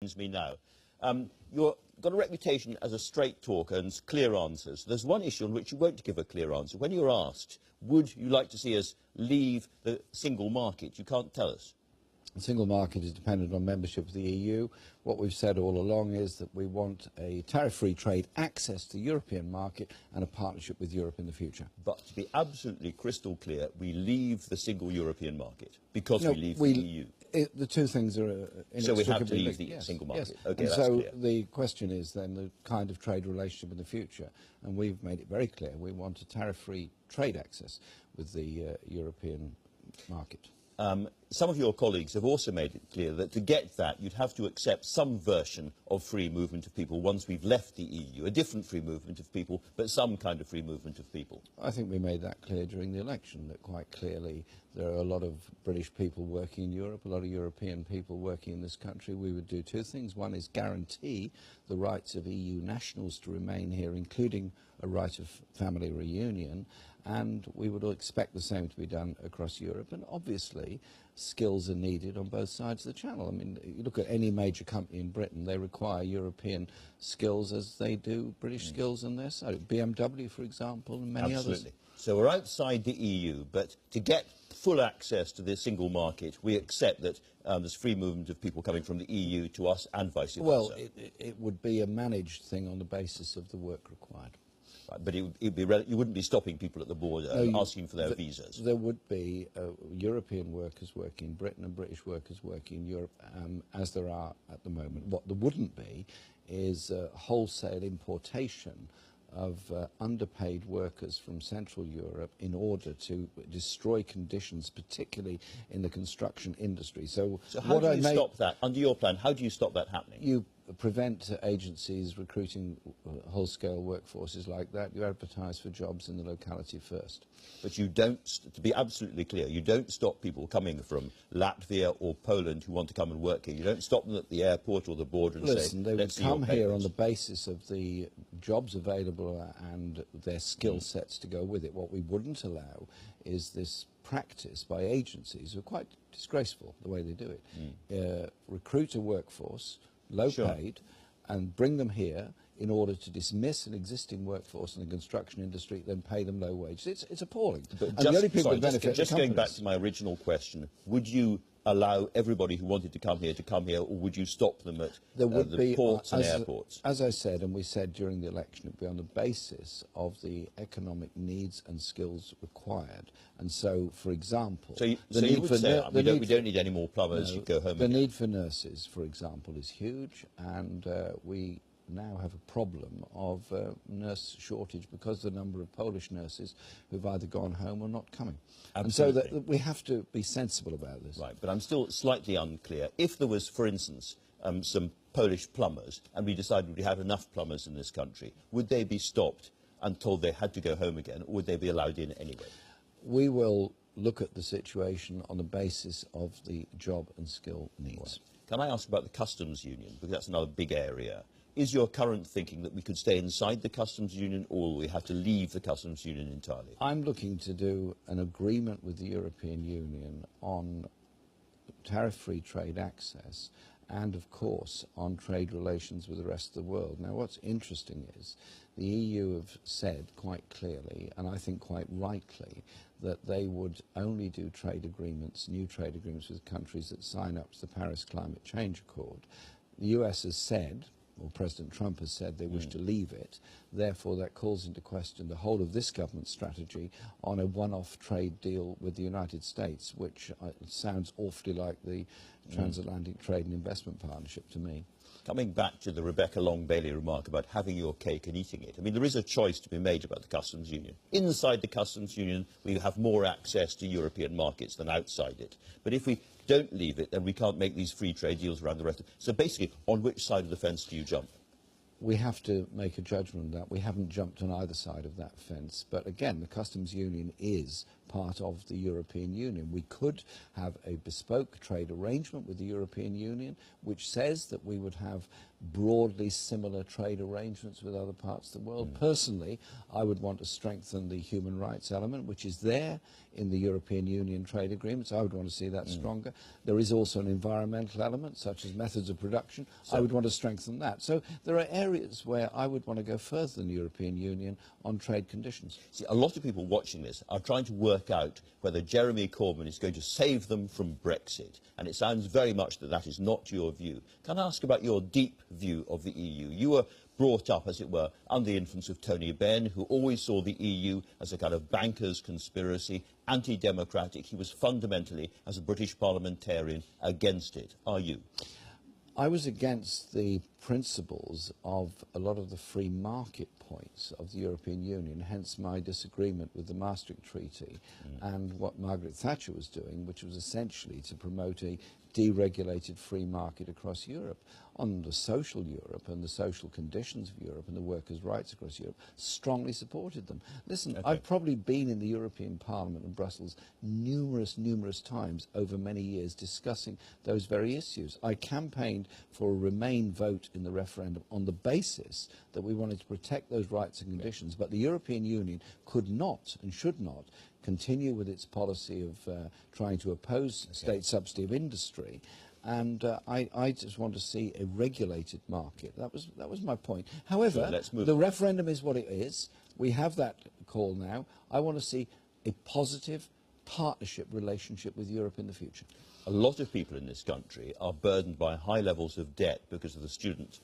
frightens me now. You've got a reputation as a straight talker and clear answers. There's one issue on which you won't give a clear answer. When you're asked, would you like to see us leave the single market, you can't tell us. The single market is dependent on membership of the EU. What we've said all along is that we want a tariff-free trade access to the European market and a partnership with Europe in the future. But to be absolutely crystal clear, we leave the single European market because we leave the EU. The two things are inextricably So we have to leave linked. the single market. Yes. Okay, and that's so clear. the question is then the kind of trade relationship in the future, and we've made it very clear we want a tariff-free trade access with the European market. Some of your colleagues have also made it clear that to get that, you'd have to accept some version of free movement of people once we've left the EU, a different free movement of people, but some kind of free movement of people. I think we made that clear during the election, that quite clearly there are a lot of British people working in Europe, a lot of European people working in this country. We would do two things. One is guarantee the rights of EU nationals to remain here, including a right of family reunion, and we would expect the same to be done across Europe. And obviously, skills are needed on both sides of the channel. I mean, you look at any major company in Britain, they require European skills as they do British skills on their side. BMW, for example, and many others. So we're outside the EU, but to get full access to the single market, we accept that there's free movement of people coming from the EU to us and vice versa. Well, it would be a managed thing on the basis of the work required. Right, but you wouldn't be stopping people at the border asking for their visas. There would be European workers working in Britain and British workers working in Europe, as there are at the moment. What there wouldn't be is wholesale importation of underpaid workers from Central Europe in order to destroy conditions, particularly in the construction industry. So how do you stop that? Under your plan, how do you stop that happening? You prevent agencies recruiting whole-scale workforces like that. You advertise for jobs in the locality first. But you don't, to be absolutely clear, you don't stop people coming from Latvia or Poland who want to come and work here. You don't stop them at the airport or the border and Listen, say, they would come here on the papers. basis of the jobs available and their skill sets to go with it. What we wouldn't allow is this practice by agencies who are quite disgraceful, the way they do it. Recruit a workforce, low paid, and bring them here in order to dismiss an existing workforce in the construction industry, then pay them low wages. It's appalling. But and the only people who benefit just are going back companies. to my original question, would you allow everybody who wanted to come here, or would you stop them at the ports and airports? As I said, and we said during the election, it would be on the basis of the economic needs and skills required. And so, for example, we don't need any more plumbers, you go home The again. need for nurses, for example, is huge, and we now have a problem of nurse shortage because the number of Polish nurses who've either gone home or not coming. Absolutely. And so we have to be sensible about this. Right, but I'm still slightly unclear. If there was, for instance, some Polish plumbers, and we decided we had enough plumbers in this country, would they be stopped and told they had to go home again, or would they be allowed in anyway? We will look at the situation on the basis of the job and skill needs. Right. Can I ask about the customs union, because that's another big area. Is your current thinking that we could stay inside the customs union, or we have to leave the customs union entirely? I'm looking to do an agreement with the European Union on tariff-free trade access and, of course, on trade relations with the rest of the world. Now, what's interesting is the EU have said quite clearly, and I think quite rightly, that they would only do trade agreements, new trade agreements with countries that sign up to the Paris Climate Change Accord. The US has said, or President Trump has said, they wish to leave it. Therefore, that calls into question the whole of this government's strategy on a one-off trade deal with the United States, which sounds awfully like the Transatlantic Trade and Investment Partnership to me. Coming back to the Rebecca Long-Bailey remark about having your cake and eating it, I mean, there is a choice to be made about the customs union. Inside the customs union, we have more access to European markets than outside it. But if we don't leave it, then we can't make these free trade deals around the rest. So basically, on which side of the fence do you jump? We have to make a judgment on that. We haven't jumped on either side of that fence. But again, the customs union is part of the European Union. We could have a bespoke trade arrangement with the European Union which says that we would have broadly similar trade arrangements with other parts of the world. Personally, I would want to strengthen the human rights element, which is there in the European Union trade agreements. I would want to see that stronger. There is also an environmental element, such as methods of production. I would want to strengthen that. So there are areas where I would want to go further than the European Union on trade conditions. See, a lot of people watching this are trying to work out whether Jeremy Corbyn is going to save them from Brexit, and it sounds very much that that is not your view. Can I ask about your deep view of the EU? You were brought up, as it were, under the influence of Tony Benn, who always saw the EU as a kind of bankers' conspiracy, anti-democratic. He was fundamentally, as a British parliamentarian, against it. Are you? I was against the principles of a lot of the free market points of the European Union, hence my disagreement with the Maastricht Treaty and what Margaret Thatcher was doing, which was essentially to promote a deregulated free market across Europe. On the social Europe and the social conditions of Europe and the workers' rights across Europe, strongly supported them. Listen, I've probably been in the European Parliament in Brussels numerous times over many years discussing those very issues. I campaigned for a Remain vote in the referendum on the basis that we wanted to protect those rights and conditions, but the European Union could not and should not continue with its policy of trying to oppose state subsidy of industry. And I just want to see a regulated market. That was my point. However, the referendum is what it is. We have that call now. I want to see a positive partnership relationship with Europe in the future. A lot of people in this country are burdened by high levels of debt because of the student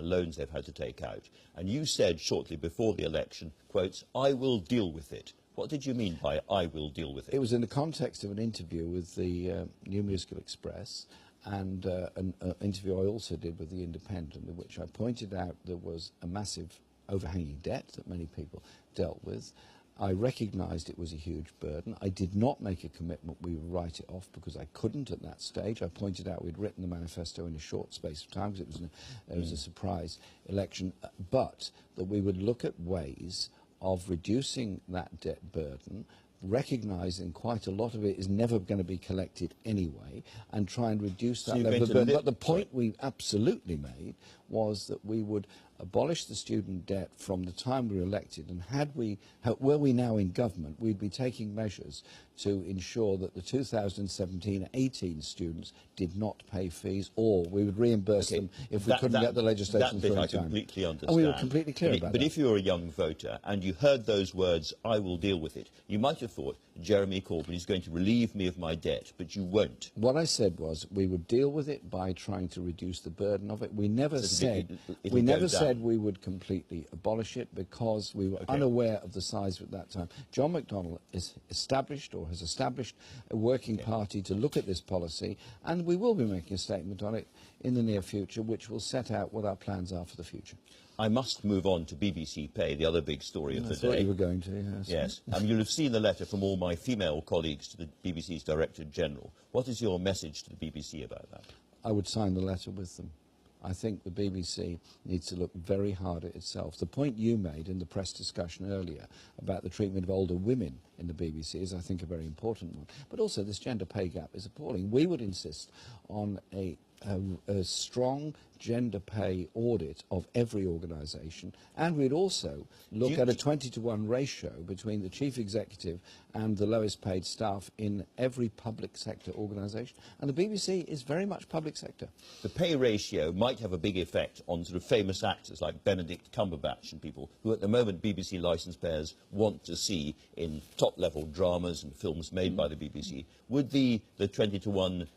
loans they've had to take out. And you said shortly before the election, quotes, "I will deal with it." What did you mean by "I will deal with it"? It was in the context of an interview with the New Musical Express and an interview I also did with the Independent, in which I pointed out there was a massive overhanging debt that many people dealt with. I recognised it was a huge burden. I did not make a commitment we would write it off because I couldn't at that stage. I pointed out we'd written the manifesto in a short space of time because it was a surprise election, but that we would look at ways of reducing that debt burden, recognising quite a lot of it is never going to be collected anyway, and try and reduce that level of burden. But the point we absolutely made was that we would abolish the student debt from the time we were elected, and were we now in government, we'd be taking measures to ensure that the 2017-18 students did not pay fees, or we would reimburse them if we couldn't get the legislation through in time. That bit I completely understand. And we were completely clear about that. But if you're a young voter and you heard those words, "I will deal with it," you might have thought, Jeremy Corbyn is going to relieve me of my debt, but you won't. What I said was we would deal with it by trying to reduce the burden of it. We never said we would completely abolish it because we were unaware of the size at that time. John McDonnell has established a working party to look at this policy, and we will be making a statement on it in the near future, which will set out what our plans are for the future. I must move on to BBC Pay, the other big story of the day. I thought you were going to, yes. Yes. You'll have seen the letter from all my female colleagues to the BBC's Director General. What is your message to the BBC about that? I would sign the letter with them. I think the BBC needs to look very hard at itself. The point you made in the press discussion earlier about the treatment of older women in the BBC is, I think, a very important one. But also this gender pay gap is appalling. We would insist on a strong gender pay audit of every organisation, and we'd also look at a 20-to-1 ratio between the chief executive and the lowest paid staff in every public sector organisation. And the BBC is very much public sector. The pay ratio might have a big effect on sort of famous actors like Benedict Cumberbatch and people who at the moment BBC licence payers want to see in top-level dramas and films made by the BBC. Would the 20-to-1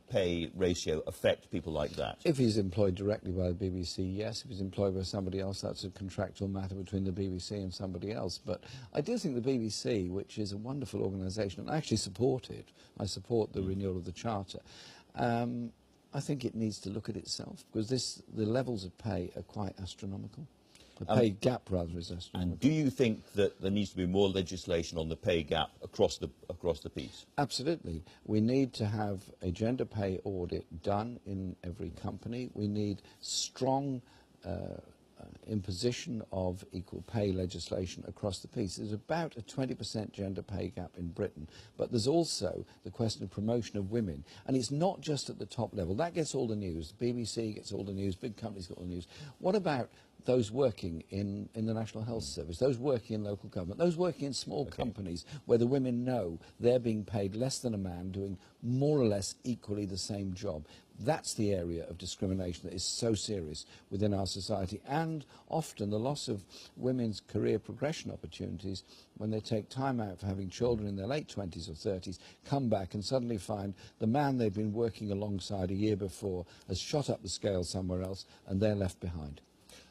pay ratio affect people like that? If he's employed directly by the BBC, yes. If he's employed by somebody else, that's a contractual matter between the BBC and somebody else. But I do think the BBC, which is a wonderful organisation, and I actually support it, I support the renewal of the Charter, I think it needs to look at itself, because the levels of pay are quite astronomical. The pay gap, rather, is astronomical. And do you think that there needs to be more legislation on the pay gap across the piece? Absolutely. We need to have a gender pay audit done in every company. We need strong imposition of equal pay legislation across the piece. There's about a 20% gender pay gap in Britain, but there's also the question of promotion of women. And it's not just at the top level. That gets all the news. The BBC gets all the news, big companies get all the news. What about those working in the National Health Service, those working in local government, those working in small companies where the women know they're being paid less than a man doing more or less equally the same job? That's the area of discrimination that is so serious within our society, and often the loss of women's career progression opportunities when they take time out for having children in their late 20s or 30s, come back and suddenly find the man they've been working alongside a year before has shot up the scale somewhere else and they're left behind.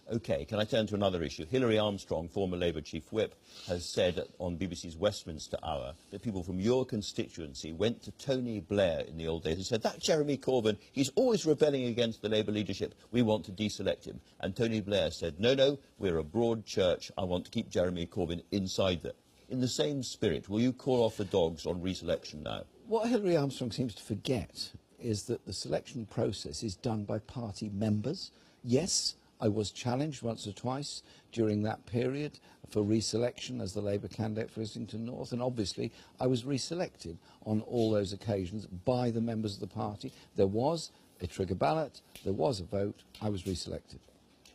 OK, can I turn to another issue? Hilary Armstrong, former Labour Chief Whip, has said on BBC's Westminster Hour that people from your constituency went to Tony Blair in the old days and said, that Jeremy Corbyn, he's always rebelling against the Labour leadership, we want to deselect him. And Tony Blair said, no, no, we're a broad church, I want to keep Jeremy Corbyn inside there. In the same spirit, will you call off the dogs on reselection now? What Hilary Armstrong seems to forget is that the selection process is done by party members. Yes, I was challenged once or twice during that period for reselection as the Labour candidate for Islington North, and obviously I was reselected on all those occasions by the members of the party. There was a trigger ballot, there was a vote, I was reselected.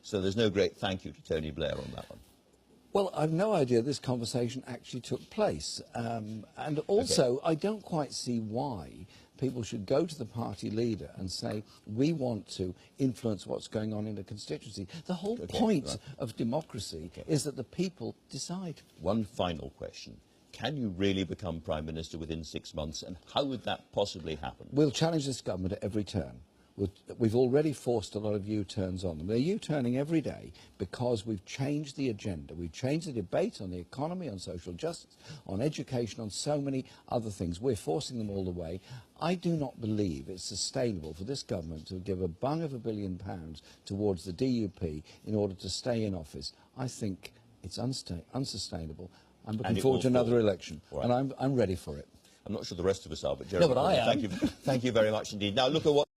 So there's no great thank you to Tony Blair on that one? Well, I've no idea this conversation actually took place. And also, I don't quite see why people should go to the party leader and say, we want to influence what's going on in the constituency. The whole point of democracy is that the people decide. One final question. Can you really become Prime Minister within 6 months, and how would that possibly happen? We'll challenge this government at every turn. We've already forced a lot of U-turns on them. They're U-turning every day because we've changed the agenda. We've changed the debate on the economy, on social justice, on education, on so many other things. We're forcing them all the way. I do not believe it's sustainable for this government to give a bung of £1 billion towards the DUP in order to stay in office. I think it's unsustainable. I'm looking forward to another election, and I'm ready for it. I'm not sure the rest of us are, but Jeremy, no, but I am. Thank you very much indeed. Now look at what